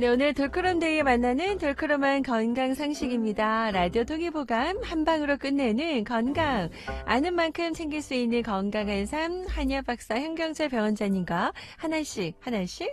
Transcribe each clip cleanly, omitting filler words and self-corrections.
네, 오늘 돌크롬데이에 만나는 돌크롬한 건강상식입니다. 라디오 동의보감 한방으로 끝내는 건강. 아는 만큼 챙길 수 있는 건강한 삶, 한의학 박사 현경철 병원장님과 하나씩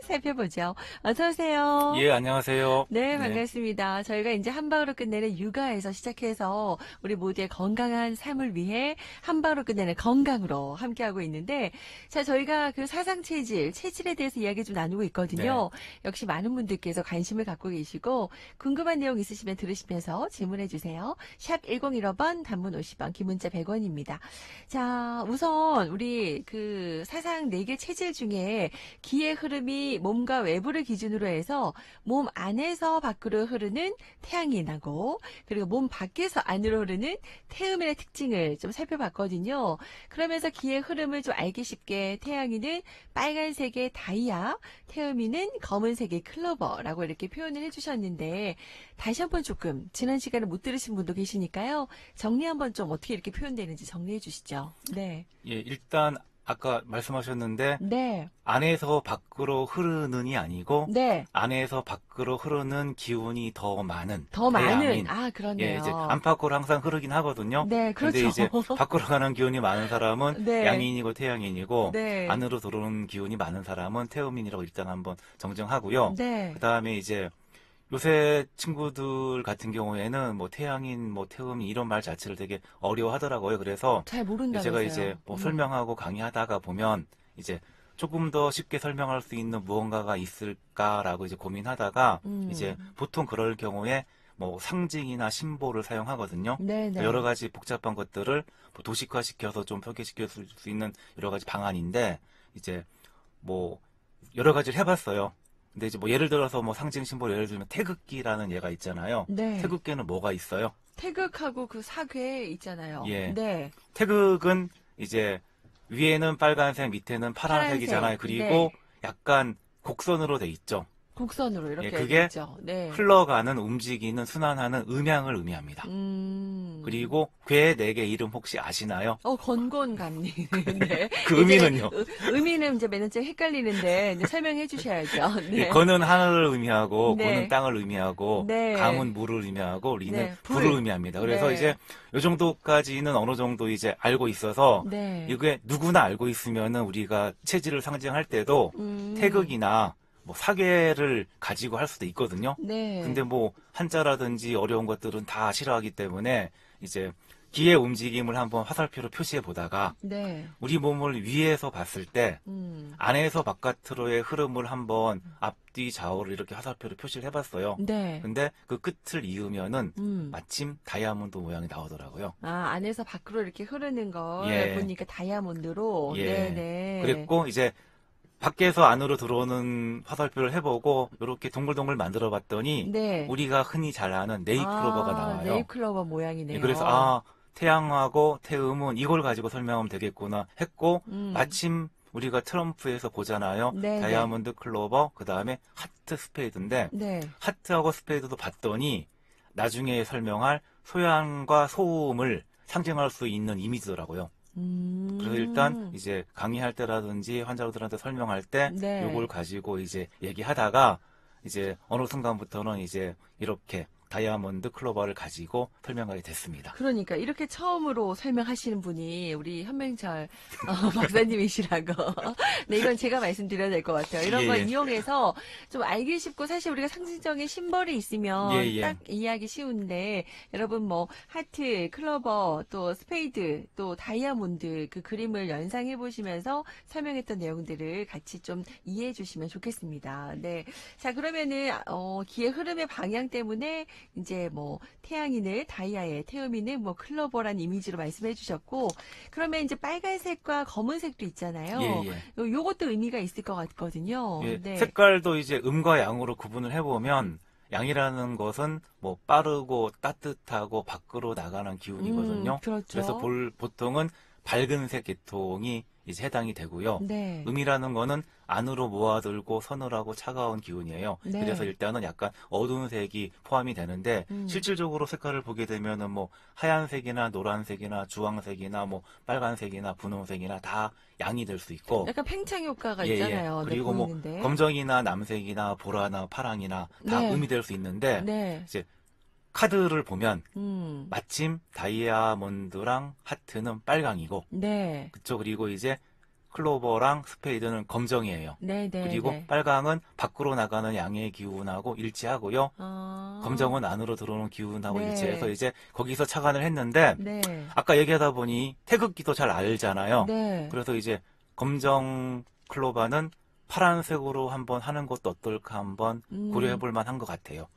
살펴보죠. 어서 오세요. 예, 안녕하세요. 네, 네, 반갑습니다. 저희가 이제 한방으로 끝내는 육아에서 시작해서 우리 모두의 건강한 삶을 위해 한방으로 끝내는 건강으로 함께하고 있는데, 자, 저희가 그 체질에 대해서 이야기 좀 나누고 네, 있거든요. 역시 많은 분들께서 관심을 갖고 계시고, 궁금한 내용 있으시면 들으시면서 질문해 주세요. 샵 1015번, 단문 50원, 기문자 100원입니다. 자, 우선 우리 그 사상 4개 체질 중에 기의 흐름이 몸과 외부를 기준으로 해서 몸 안에서 밖으로 흐르는 태양인하고 그리고 몸 밖에서 안으로 흐르는 태음인의 특징을 좀 살펴봤거든요. 그러면서 기의 흐름을 좀 알기 쉽게 태양인은 빨간색의 다이아, 태음인은 검은색의 클로버라고 이렇게 표현을 해주셨는데 다시 한번 조금 지난 시간에 못 들으신 분도 계시니까요. 정리 한번 좀 어떻게 이렇게 표현되는지 정리해 주시죠. 네. 예, 일단 아까 말씀하셨는데 네. 안에서 밖으로 흐르는이 아니고 네. 안에서 밖으로 흐르는 기운이 더 많은 더 많은, 태양인. 그렇네요. 예, 이제 안팎으로 항상 흐르긴 하거든요. 네, 근데 그렇죠. 이제 밖으로 가는 기운이 많은 사람은 네. 양인이고 태양인이고 네. 안으로 들어오는 기운이 많은 사람은 태음인이라고 일단 한번 정정하고요. 네. 그다음에 이제 요새 친구들 같은 경우에는 뭐 태양인, 뭐 태음인 이런 말 자체를 되게 어려워하더라고요. 그래서 잘 제가 모른다면서요. 이제 뭐 설명하고 강의하다가 보면 이제 조금 더 쉽게 설명할 수 있는 무언가가 있을까라고 이제 고민하다가 이제 음. 보통 그럴 경우에 뭐 상징이나 심볼을 사용하거든요. 여러 네네. 가지 복잡한 것들을 뭐 도식화시켜서 좀 표기시킬 수 있는 여러 가지 방안인데 이제 뭐 여러 가지를 해봤어요. 근데 이제 뭐 예를 들어서 뭐 상징 심볼 예를 들면 태극기라는 예가 있잖아요. 네. 태극기는 뭐가 있어요? 태극하고 그 사괴 있잖아요. 예. 네. 태극은 이제 위에는 빨간색, 밑에는 파란색. 파란색이잖아요. 네. 그리고 약간 곡선으로 돼 있죠. 곡선으로 예, 이렇게 돼 그게 있죠. 네. 흘러가는, 움직이는, 순환하는 음양을 의미합니다. 음. 그리고 괴 4개 이름 혹시 아시나요? 건곤감님. 네. 그 예전에 의미는요? 의미는 이제 매년 헷갈리는데 이제 설명해 주셔야죠. 예, 네. 건은 하늘을 의미하고, 고는 네. 땅을 의미하고, 네. 감은 물을 의미하고, 리는 네. 불을 불. 의미합니다. 그래서 이제 네. 요 정도까지는 어느 정도 이제 알고 있어서, 네. 이게 누구나 알고 있으면은 우리가 체질을 상징할 때도 음. 태극이나 뭐 사계를 가지고 할 수도 있거든요. 네. 근데 뭐 한자라든지 어려운 것들은 다 싫어하기 때문에 이제 기의 움직임을 한번 화살표로 표시해 보다가 네. 우리 몸을 위에서 봤을 때 음. 안에서 바깥으로의 흐름을 한번 앞뒤 좌우를 이렇게 화살표로 표시를 해봤어요. 네. 근데 그 끝을 이으면은 음. 마침 다이아몬드 모양이 나오더라고요. 안에서 밖으로 이렇게 흐르는 걸 예, 보니까 다이아몬드로. 예. 네네. 그랬고 이제 밖에서 안으로 들어오는 화살표를 해보고 이렇게 동글동글 만들어 봤더니 네. 우리가 흔히 잘 아는 네잎클로버가 나와요. 네잎클로버 예, 그래서 모양이네요. 태양하고 태음은 이걸 가지고 설명하면 되겠구나 했고 음. 마침 우리가 트럼프에서 보잖아요. 네네. 다이아몬드 클로버 그다음에 하트 스페이드인데 네. 하트하고 스페이드도 봤더니 나중에 설명할 소양과 소음을 상징할 수 있는 이미지더라고요. 그래서 일단 음. 이제 강의할 때라든지 환자들한테 설명할 때 요걸 네. 가지고 이제 얘기하다가 이제 어느 순간부터는 이제 이렇게 다이아몬드 클로버를 가지고 설명하게 됐습니다. 그러니까 이렇게 처음으로 설명하시는 분이 우리 현명철 박사님이시라고. 네, 이건 제가 말씀드려야 될 것 같아요. 이런 예, 거 예. 이용해서 좀 알기 쉽고 사실 우리가 상징적인 심벌이 예, 있으면 예. 딱 이해하기 쉬운데 여러분 뭐 하트, 클로버, 또 스페이드, 또 다이아몬드 그 그림을 연상해 보시면서 설명했던 내용들을 같이 좀 이해해 주시면 좋겠습니다. 네. 자, 그러면은 기의 흐름의 방향 때문에 이제 뭐 태양인을 다이아에 태음인을 뭐 클로버란 이미지로 말씀해 주셨고 그러면 이제 빨간색과 검은색도 예, 있잖아요. 예. 요것도 의미가 있을 것 같거든요. 예, 네. 색깔도 이제 음과 양으로 구분을 해보면 양이라는 것은 뭐 빠르고 따뜻하고 밖으로 나가는 기운이거든요. 그래서 그렇죠. 보통은 밝은색 계통이 이제 해당이 되고요. 네. 음이라는 거는 안으로 모아들고 서늘하고 차가운 기운이에요. 네. 그래서 일단은 약간 어두운 색이 포함이 되는데 음. 실질적으로 색깔을 보게 되면은 뭐 하얀색이나 노란색이나 주황색이나 뭐 빨간색이나 분홍색이나 다 양이 될 수 있고 약간 팽창 효과가 예, 예. 있잖아요. 네, 그리고 뭐 보이는데. 검정이나 남색이나 보라나 파랑이나 다 네. 음이 될 수 있는데 네. 이제 카드를 보면 음. 마침 다이아몬드랑 하트는 빨강이고 네. 그쵸. 그리고 이제 클로버랑 스페이드는 검정이에요. 네, 네, 그리고 네. 빨강은 밖으로 나가는 양의 기운하고 일치하고요. 아. 검정은 안으로 들어오는 기운하고 네. 일치해서 이제 거기서 착안을 했는데 네. 아까 얘기하다 보니 태극기도 잘 알잖아요. 네. 그래서 이제 검정 클로바는 파란색으로 한번 하는 것도 어떨까 한번 고려해 볼 만한 것 같아요.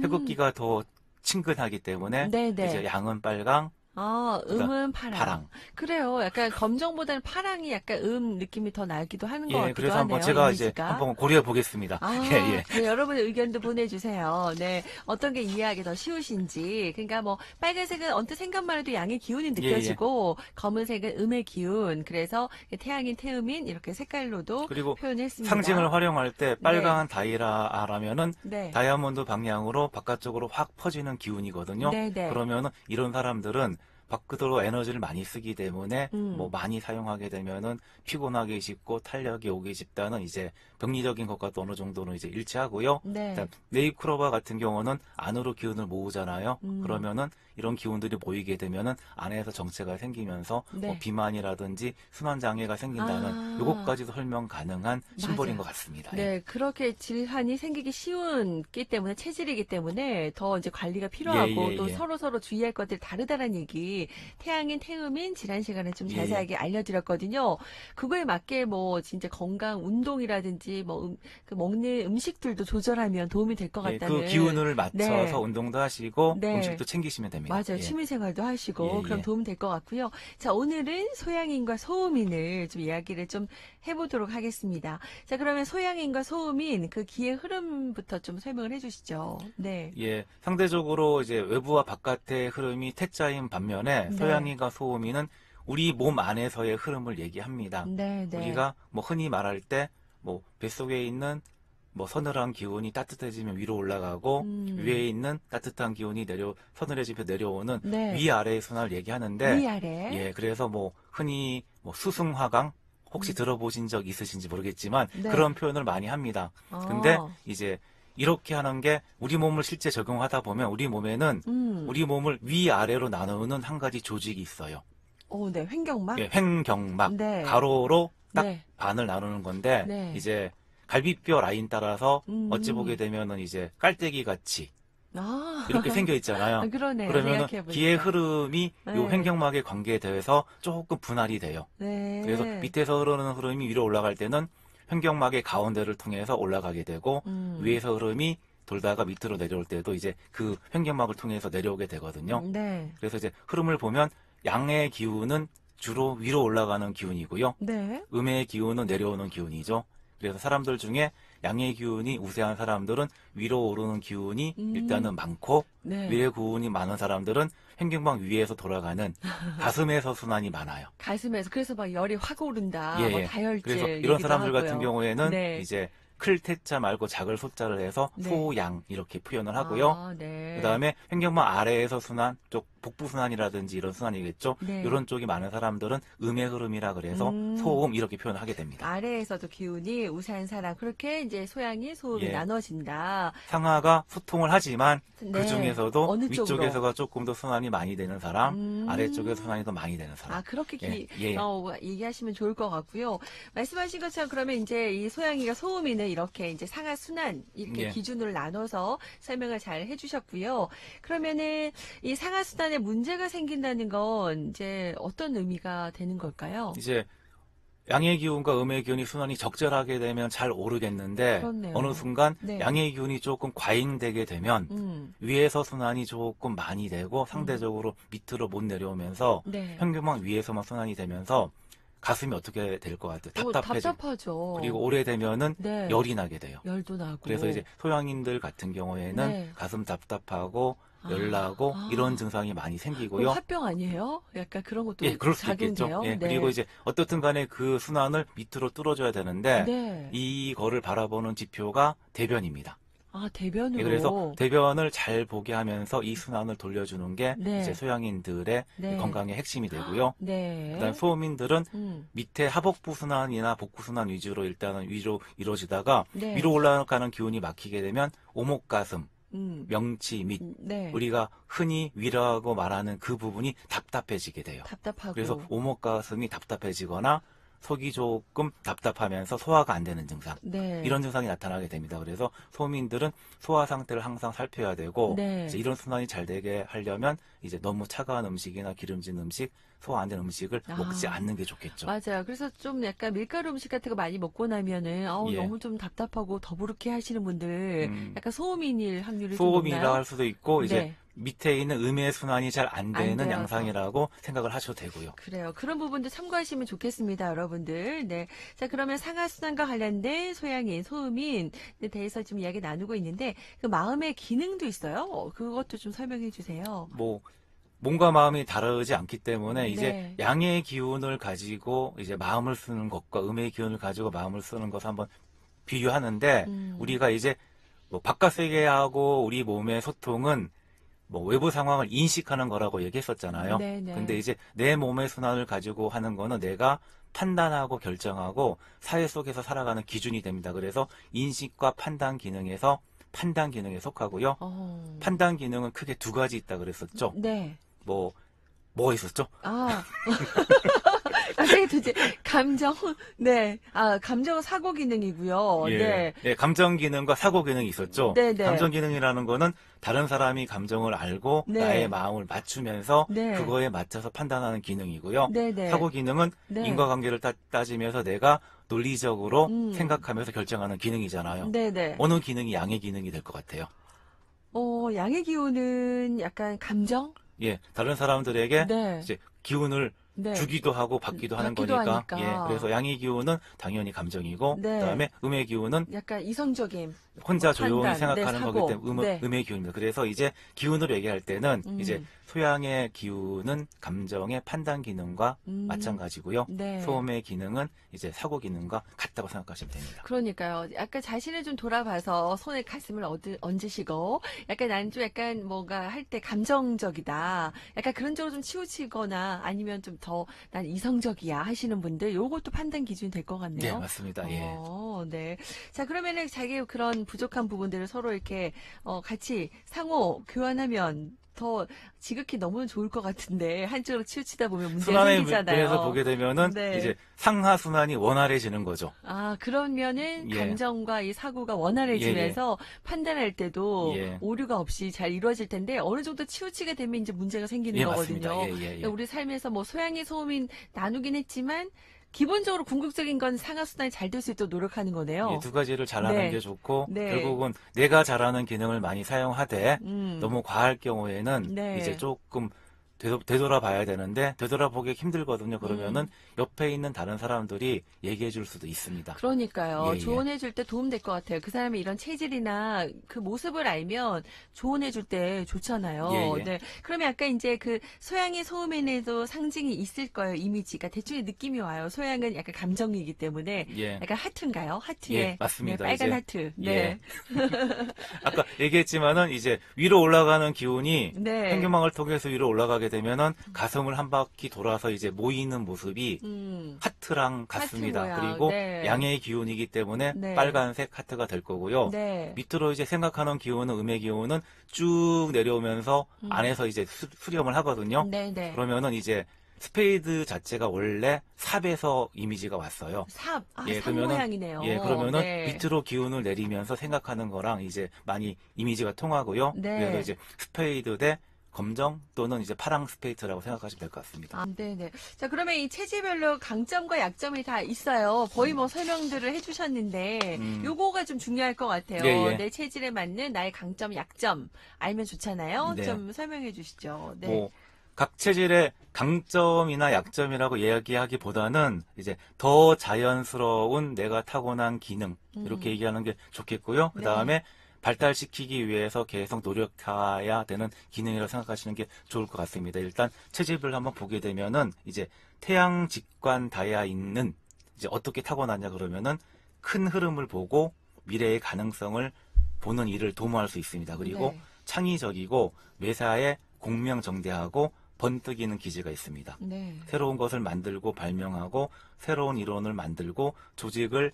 태극기가 더 친근하기 때문에 네, 네. 이제 양은 빨강, 아, 그다음 음은 파랑. 파랑. 그래요. 약간 검정보다는 파랑이 약간 느낌이 더 나기도 하는 것 예, 같기도 그래서 하네요. 한번 제가 이제 이미지가. 한번 고려해 보겠습니다. 아, 예, 예. 네, 여러분의 의견도 보내주세요. 네, 어떤 게 이해하기 더 쉬우신지. 그러니까 뭐 빨간색은 언뜻 생각만 해도 양의 기운이 예, 느껴지고 검은색은 음의 기운. 그래서 태양인, 태음인 이렇게 색깔로도 그리고 표현했습니다. 상징을 활용할 때 빨강한 다이아라면은 네. 다이아몬드 방향으로 바깥쪽으로 확 퍼지는 기운이거든요. 네, 네. 그러면은 이런 사람들은 밖으로 에너지를 많이 쓰기 때문에 음. 뭐 많이 사용하게 되면은 피곤하기 쉽고 탄력이 오기 쉽다는 이제 병리적인 것과 또 어느 정도는 이제 일치하고요. 네. 그다음 네잎크로바 같은 경우는 안으로 기운을 모으잖아요. 그러면은 이런 기운들이 모이게 되면은 안에서 정체가 생기면서 네. 뭐 비만이라든지 순환 장애가 생긴다는 아. 요것까지도 설명 가능한 심볼인 맞아요. 것 같습니다. 예. 네, 그렇게 질환이 생기기 쉬운기 때문에, 체질이기 때문에 더 이제 관리가 필요하고 예, 또 예. 서로 주의할 것들이 다르다는 얘기, 태양인, 태음인 질환 시간에 좀 예, 자세하게 알려드렸거든요. 그거에 맞게 뭐 진짜 건강 운동이라든지 뭐 그 먹는 음식들도 조절하면 도움이 될 것 예, 같다는. 그 기운을 맞춰서 네. 운동도 하시고 네. 음식도 챙기시면 됩니다. 맞아요. 예. 취미생활도 하시고 예, 그럼 예. 도움 될 것 같고요. 자, 오늘은 소양인과 소음인을 좀 이야기를 좀 해보도록 하겠습니다. 자, 그러면 소양인과 소음인 그 기의 흐름부터 좀 설명을 해주시죠. 네. 예, 상대적으로 이제 외부와 바깥의 흐름이 태자인 반면에 네. 소양이가 소음이는 우리 몸 안에서의 흐름을 얘기합니다. 네, 네. 우리가 뭐 흔히 말할 때 뭐 뱃속에 있는 뭐 서늘한 기운이 따뜻해지면 위로 올라가고 위에 있는 따뜻한 기운이 서늘해지면 내려오는 네. 위아래의 순환을 얘기하는데 위아래. 예, 그래서 뭐 흔히 뭐 수승화강 혹시 들어보신 적 있으신지 모르겠지만 네. 그런 표현을 많이 합니다. 아. 근데 이제 이렇게 하는 게 우리 몸을 실제 적용하다 보면 우리 몸에는 우리 몸을 위아래로 나누는 한 가지 조직이 있어요. 오, 네. 횡격막. 예, 횡경막 네. 가로로 딱 네. 반을 나누는 건데 네. 이제 갈비뼈 라인 따라서 어찌 음. 보게 되면은 이제 깔때기 같이 아. 이렇게 생겨 있잖아요. 아, 그러네요. 그러면은 생각해보니까. 기의 흐름이 요 네. 횡격막에 관계돼서 조금 분할이 돼요. 네. 그래서 밑에서 흐르는 흐름이 위로 올라갈 때는 횡격막의 가운데를 통해서 올라가게 되고 위에서 흐름이 돌다가 밑으로 내려올 때도 이제 그 횡격막을 통해서 내려오게 되거든요. 네. 그래서 이제 흐름을 보면 양의 기운은 주로 위로 올라가는 기운이고요. 네. 음의 기운은 내려오는 기운이죠. 그래서 사람들 중에 양의 기운이 우세한 사람들은 위로 오르는 기운이 일단은 많고 네. 위의 기운이 많은 사람들은 횡격막 위에서 돌아가는 가슴에서 순환이 많아요. 가슴에서 그래서 막 열이 확 오른다. 예, 뭐 예. 다혈질 그래서 이런 얘기도 사람들 같은 하고요. 경우에는 네. 이제 클 태자 말고 작을 소자를 해서 네. 소양 이렇게 표현을 하고요. 아, 네. 그다음에 횡격막 아래에서 순환, 쪽 복부 순환이라든지 이런 순환이겠죠. 네. 이런 쪽이 많은 사람들은 음의 흐름이라 그래서 소음 이렇게 표현을 하게 됩니다. 아래에서도 기운이 우세한 사람 그렇게 이제 소양이 소음이 예. 나눠진다. 상하가 소통을 하지만 네. 그 중에서도 어느 쪽으로? 위쪽에서가 조금 더 순환이 많이 되는 사람, 아래쪽에서 순환이 더 많이 되는 사람. 아, 그렇게 예. 얘기하시면 좋을 것 같고요. 말씀하신 것처럼 그러면 이제 이 소양이가 소음이는 이렇게 이제 상하 순환 이렇게 예. 기준으로 나눠서 설명을 잘 해주셨고요. 그러면은 이 상하 순환에 문제가 생긴다는 건 이제 어떤 의미가 되는 걸까요? 이제 양의 기운과 음의 기운이 순환이 적절하게 되면 잘 오르겠는데 그렇네요. 어느 순간 네. 양의 기운이 조금 과잉되게 되면 위에서 순환이 조금 많이 되고 상대적으로 밑으로 못 내려오면서 네. 횡격막 위에서만 순환이 되면서 가슴이 어떻게 될 것 같아요? 답답해져. 답답하죠. 그리고 오래되면은 네. 열이 나게 돼요. 열도 나고. 그래서 이제 소양인들 같은 경우에는 네. 가슴 답답하고 열나고 아. 이런 증상이 많이 그거 생기고요. 화병 아니에요? 약간 그런 것도 예, 그럴 수도 있겠죠. 작용돼요? 예, 네. 그리고 이제 어떻든 간에 그 순환을 밑으로 뚫어줘야 되는데 네. 이거를 바라보는 지표가 대변입니다. 아, 예, 그래서 대변으로. 대변을 잘 보게 하면서 이 순환을 돌려주는 게 네. 이제 소양인들의 네. 건강의 핵심이 되고요. 네. 그다음 소음인들은 음. 밑에 하복부 순환이나 복부 순환 위주로 일단은 위로 이루어지다가 네. 위로 올라가는 기운이 막히게 되면 오목가슴, 음. 명치 및 네. 우리가 흔히 위라고 말하는 그 부분이 답답해지게 돼요. 답답하고. 그래서 오목가슴이 답답해지거나 속이 조금 답답하면서 소화가 안 되는 증상. 네. 이런 증상이 나타나게 됩니다. 그래서 소민들은 소화 상태를 항상 살펴야 되고 네. 이제 이런 순환이 잘 되게 하려면 이제 너무 차가운 음식이나 기름진 음식, 소화 안 된 음식을 아. 먹지 않는 게 좋겠죠. 맞아요. 그래서 좀 약간 밀가루 음식 같은 거 많이 먹고 나면은 예. 너무 좀 답답하고 더부룩해 하시는 분들 약간 소음인일 확률이 좀 소음이라 높나요? 할 수도 있고 이제 네. 밑에 있는 음의 순환이 잘 안 되는 되어서. 양상이라고 생각을 하셔도 되고요. 그래요. 그런 부분도 참고하시면 좋겠습니다, 여러분들. 네. 자, 그러면 상하순환과 관련된 소양인, 소음인에 대해서 좀 이야기 나누고 있는데, 그 마음의 기능도 있어요. 그것도 좀 설명해 주세요. 뭐 몸과 마음이 다르지 않기 때문에 이제 네. 양의 기운을 가지고 이제 마음을 쓰는 것과 음의 기운을 가지고 마음을 쓰는 것을 한번 비교하는데 우리가 이제 뭐 바깥 세계하고 우리 몸의 소통은 뭐 외부 상황을 인식하는 거라고 얘기했었잖아요. 네네. 근데 이제 내 몸의 순환을 가지고 하는 거는 내가 판단하고 결정하고 사회 속에서 살아가는 기준이 됩니다. 그래서 인식과 판단 기능에서 판단 기능에 속하고요. 판단 기능은 크게 두 가지 있다 그랬었죠. 네. 뭐가 있었죠? 아. 갑자기 도대체 감정? 네. 아, 감정은 사고 기능이고요. 네. 예, 감정 기능과 사고 기능이 있었죠. 네네. 감정 기능이라는 거는 다른 사람이 감정을 알고 네. 나의 마음을 맞추면서 네. 그거에 맞춰서 판단하는 기능이고요. 네네. 사고 기능은 네. 인과관계를 따지면서 내가 논리적으로 음. 생각하면서 결정하는 기능이잖아요. 네네. 어느 기능이 양의 기능이 될 것 같아요? 양의 기운은 약간 감정? 예, 다른 사람들에게 네. 이제 기운을 네. 주기도 하고 받기도 하는 받기도 거니까. 하니까. 예, 그래서 양의 기운은 당연히 감정이고, 네. 그다음에 음의 기운은 약간 이성적인. 혼자 판단, 조용히 네, 생각하는 사고. 거기 때문에 네. 음의 기운입니다. 그래서 이제 기운으로 얘기할 때는 음. 이제 소양의 기운은 감정의 판단 기능과 음. 마찬가지고요. 네. 소음의 기능은 이제 사고 기능과 같다고 생각하시면 됩니다. 그러니까요. 약간 자신을 좀 돌아봐서 손에 가슴을 얹으시고, 약간 난 좀 약간 뭔가 할 때 감정적이다. 약간 그런 쪽으로 좀 치우치거나 아니면 좀 더 난 이성적이야 하시는 분들, 요것도 판단 기준이 될 것 같네요. 네, 맞습니다. 예. 네. 자, 그러면은 자기 그런 부족한 부분들을 서로 이렇게, 같이 상호 교환하면 더 지극히 너무 좋을 것 같은데, 한쪽으로 치우치다 보면 문제가 순환의 생기잖아요. 면에서 보게 되면은 네. 이제 상하 순환이 원활해지는 거죠. 아, 그러면은 예. 감정과 이 사고가 원활해지면서 판단할 때도 예. 오류가 없이 잘 이루어질 텐데 어느 정도 치우치게 되면 이제 문제가 생기는 예, 거거든요. 맞습니다. 예, 예, 예. 그러니까 우리 삶에서 뭐 소양이 소음인 나누긴 했지만 기본적으로 궁극적인 건 상하순환이 잘 될 수 있도록 노력하는 거네요. 예, 두 가지를 잘하는 네. 게 좋고 네. 결국은 내가 잘하는 기능을 많이 사용하되 너무 과할 경우에는 네. 이제 조금 되돌아봐야 되는데 되돌아보기 힘들거든요. 그러면은 옆에 있는 다른 사람들이 얘기해 줄 수도 있습니다. 그러니까요. 예, 예. 조언해 줄 때 도움 될 것 같아요. 그 사람의 이런 체질이나 그 모습을 알면 조언해 줄 때 좋잖아요. 예, 예. 네. 그러면 약간 이제 그 소양의 소음에도 상징이 있을 거예요. 이미지가 대충 느낌이 와요. 소양은 약간 감정이기 때문에 예. 약간 하트인가요? 하트에 예, 맞습니다. 네, 빨간 이제, 하트. 네. 예. 아까 얘기했지만은 이제 위로 올라가는 기운이 네. 횡격막을 통해서 위로 올라가게 되면은 가슴을 한 바퀴 돌아서 이제 모이는 모습이 하트랑 같습니다. 모양. 그리고 네. 양의 기운이기 때문에 네. 빨간색 하트가 될 거고요. 네. 밑으로 이제 생각하는 기운은 음의 기운은 쭉 내려오면서 안에서 이제 수렴을 하거든요. 네. 그러면은 이제 스페이드 자체가 원래 삽에서 이미지가 왔어요. 삽. 아, 예, 삽 그러면은, 모양이네요. 예, 그러면은 네. 밑으로 기운을 내리면서 생각하는 거랑 이제 많이 이미지가 통하고요. 네. 그래서 이제 스페이드 대 검정 또는 이제 파랑 스페이드라고 생각하시면 될 것 같습니다. 아, 네네. 자, 그러면 이 체질별로 강점과 약점이 다 있어요. 거의 뭐 설명들을 해주셨는데, 요거가 좀 중요할 것 같아요. 예, 예. 내 체질에 맞는 나의 강점, 약점 알면 좋잖아요. 네. 좀 설명해 주시죠. 네. 뭐, 각 체질의 강점이나 약점이라고 이야기하기보다는 이제 더 자연스러운 내가 타고난 기능, 이렇게 얘기하는 게 좋겠고요. 그 다음에 발달시키기 위해서 계속 노력해야 되는 기능이라고 생각하시는 게 좋을 것 같습니다. 일단 채집을 한번 보게 되면은 이제 태양 직관 다야 있는 이제 어떻게 타고났냐 그러면은 큰 흐름을 보고 미래의 가능성을 보는 일을 도모할 수 있습니다. 그리고 네. 창의적이고 매사에 공명정대하고 번뜩이는 기질가 있습니다. 네. 새로운 것을 만들고 발명하고 새로운 이론을 만들고 조직을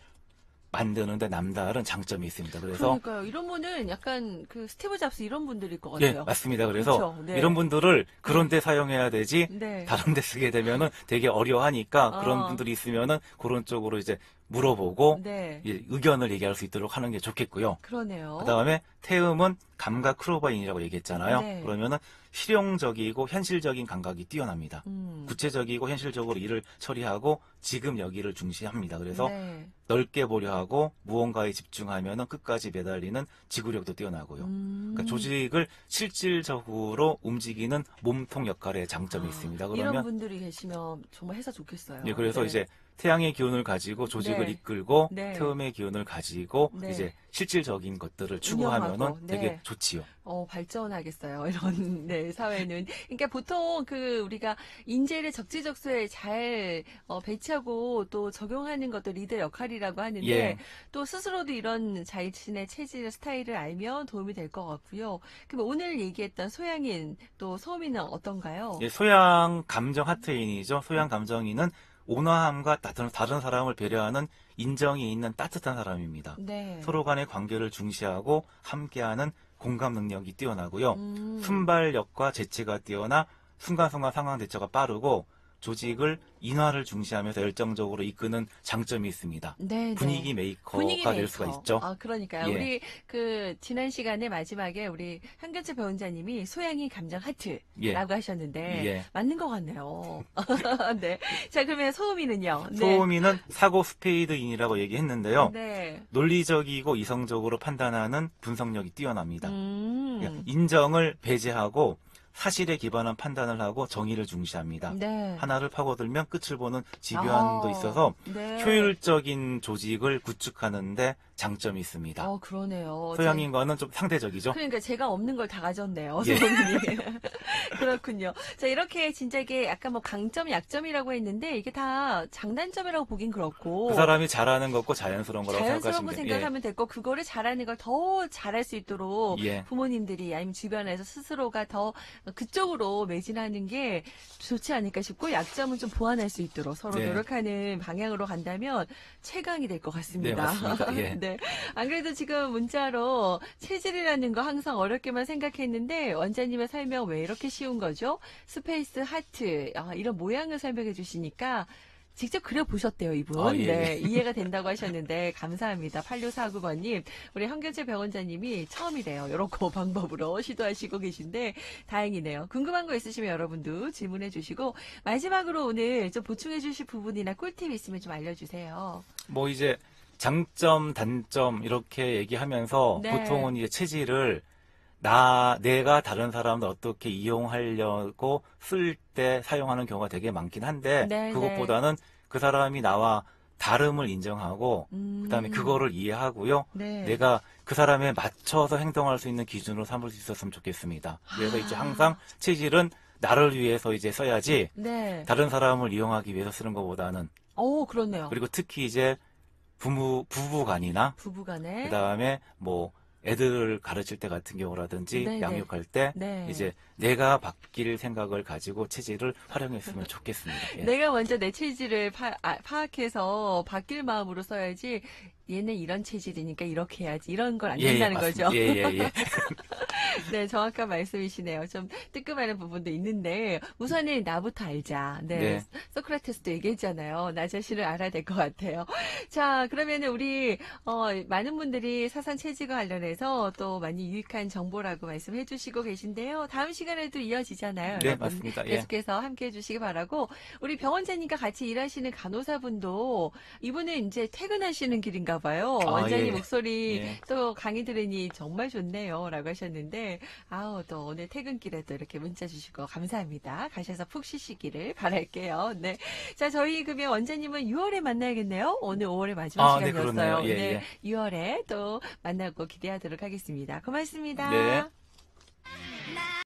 만드는데 남다른 장점이 있습니다. 그래서 그러니까요. 이런 분은 약간 그 스티브 잡스 이런 분들일 것 예, 같아요. 맞습니다. 그래서 그렇죠. 네. 이런 분들을 그런 데 사용해야 되지 네. 다른 데 쓰게 되면은 되게 어려워하니까 그런 어. 분들이 있으면은 그런 쪽으로 이제 물어보고 네. 예, 의견을 얘기할 수 있도록 하는 게 좋겠고요. 그러네요. 그 다음에 태음은 감각 크로바인이라고 얘기했잖아요. 네. 그러면은 실용적이고 현실적인 감각이 뛰어납니다. 음. 구체적이고 현실적으로 일을 처리하고 지금 여기를 중시합니다. 그래서 네. 넓게 보려 하고 무언가에 집중하면은 끝까지 매달리는 지구력도 뛰어나고요. 그러니까 조직을 실질적으로 움직이는 몸통 역할의 장점이 있습니다. 이런 그러면 분들이 계시면 정말 해서 좋겠어요. 예, 그래서 네. 이제 태양의 기운을 가지고 조직을 네. 이끌고 네. 태음의 기운을 가지고 네. 이제 실질적인 것들을 추구하면은 운영하고, 되게 네. 좋지요. 발전하겠어요. 이런, 네, 사회는. 그러니까 보통 우리가 인재를 적재적소에 잘, 배치하고 또 적용하는 것도 리더 역할이라고 하는데, 예. 또 스스로도 이런 자신의 체질, 스타일을 알면 도움이 될 것 같고요. 그럼 오늘 얘기했던 소양인, 또 소음이는 어떤가요? 예, 소양 감정 하트인이죠. 소양 감정인은 온화함과 다른 사람을 배려하는 인정이 있는 따뜻한 사람입니다. 네. 서로 간의 관계를 중시하고 함께하는 공감 능력이 뛰어나고요. 음. 순발력과 재치가 뛰어나 순간순간 상황 대처가 빠르고 조직을 인화를 중시하면서 열정적으로 이끄는 장점이 있습니다. 네, 분위기 네. 메이커가 될 수가 있죠. 그러니까요. 예. 우리 지난 시간에 마지막에 우리 한견철 배원자님이 소양이 감정 하트라고 예. 하셨는데 예. 맞는 것 같네요. 네. 자, 그러면 소음이는요? 네. 소음이는 사고 스페이드인이라고 얘기했는데요. 네. 논리적이고 이성적으로 판단하는 분석력이 뛰어납니다. 음. 인정을 배제하고 사실에 기반한 판단을 하고 정의를 중시합니다. 네. 하나를 파고들면 끝을 보는 집요함도 아, 있어서 네. 효율적인 조직을 구축하는데 장점이 있습니다. 그러네요. 소양인과는 좀 상대적이죠. 그러니까 제가 없는 걸 다 가졌네요. 예. 소음이. 그렇군요. 자, 이렇게 진짜 이게 약간 뭐 강점, 약점이라고 했는데 이게 다 장단점이라고 보긴 그렇고. 그 사람이 잘하는 것고 자연스러운 거라고 자연스러운 거 생각하시면 돼요. 생각하면 되고 그거를 잘하는 걸 더 잘할 수 있도록 예. 부모님들이 아니면 주변에서 스스로가 더 그쪽으로 매진하는 게 좋지 않을까 싶고 약점은 좀 보완할 수 있도록 서로 네. 노력하는 방향으로 간다면 최강이 될 것 같습니다. 네, 맞습니다. 예. 네. 안 그래도 지금 문자로 체질이라는 거 항상 어렵게만 생각했는데 원자님의 설명 왜 이렇게 쉬운 거죠? 스페이스 하트 이런 모양을 설명해 주시니까 직접 그려보셨대요, 이분. 아, 예, 네, 예. 이해가 된다고 하셨는데, 감사합니다. 8649번님, 우리 한견철 병원자님이 처음이래요. 이런 거 방법으로 시도하시고 계신데, 다행이네요. 궁금한 거 있으시면 여러분도 질문해 주시고, 마지막으로 오늘 좀 보충해 주실 부분이나 꿀팁 있으면 좀 알려주세요. 뭐 이제 장점, 단점 이렇게 얘기하면서 네. 보통은 이제 체질을 내가 다른 사람을 어떻게 이용하려고 쓸 때 사용하는 경우가 되게 많긴 한데 네, 그것보다는 그 사람이 나와 다름을 인정하고 그다음에 그거를 이해하고요. 네. 내가 그 사람에 맞춰서 행동할 수 있는 기준으로 삼을 수 있었으면 좋겠습니다. 그래서 이제 항상 체질은 나를 위해서 이제 써야지 네. 다른 사람을 이용하기 위해서 쓰는 것보다는 그렇네요. 그리고 특히 이제 부부간이나 부부간에. 그다음에 뭐 애들을 가르칠 때 같은 경우라든지 네네. 양육할 때 네. 이제 내가 바뀔 생각을 가지고 체질을 활용했으면 좋겠습니다. 예. 내가 먼저 내 체질을 파악해서 바뀔 마음으로 써야지 얘는 이런 체질이니까 이렇게 해야지 이런 걸 안 된다는 맞습니다. 거죠. 예. 네, 정확한 말씀이시네요. 좀 뜨끔하는 부분도 있는데 우선은 나부터 알자. 네, 네. 소크라테스도 얘기했잖아요. 나 자신을 알아야 될 것 같아요. 자, 그러면은 우리 많은 분들이 사상 체질과 관련해서 또 많이 유익한 정보라고 말씀해 주시고 계신데요. 다음 시간에도 이어지잖아요. 네, 여러분. 맞습니다. 예. 계속해서 함께해 주시기 바라고 우리 병원장님과 같이 일하시는 간호사분도 이분은 이제 퇴근하시는 길인가 봐요. 아, 원장님 예. 목소리 예. 또 강의 들으니 정말 좋네요. 라고 하셨는데 네. 아우, 또 오늘 퇴근길에 또 이렇게 문자 주시고 감사합니다. 가셔서 푹 쉬시기를 바랄게요. 네. 자, 저희 그러면 원장님은 6월에 만나야겠네요. 오늘 5월의 마지막 네, 시간이었어요. 그렇네요. 예, 네. 예. 6월에 또 만나고 기대하도록 하겠습니다. 고맙습니다. 네.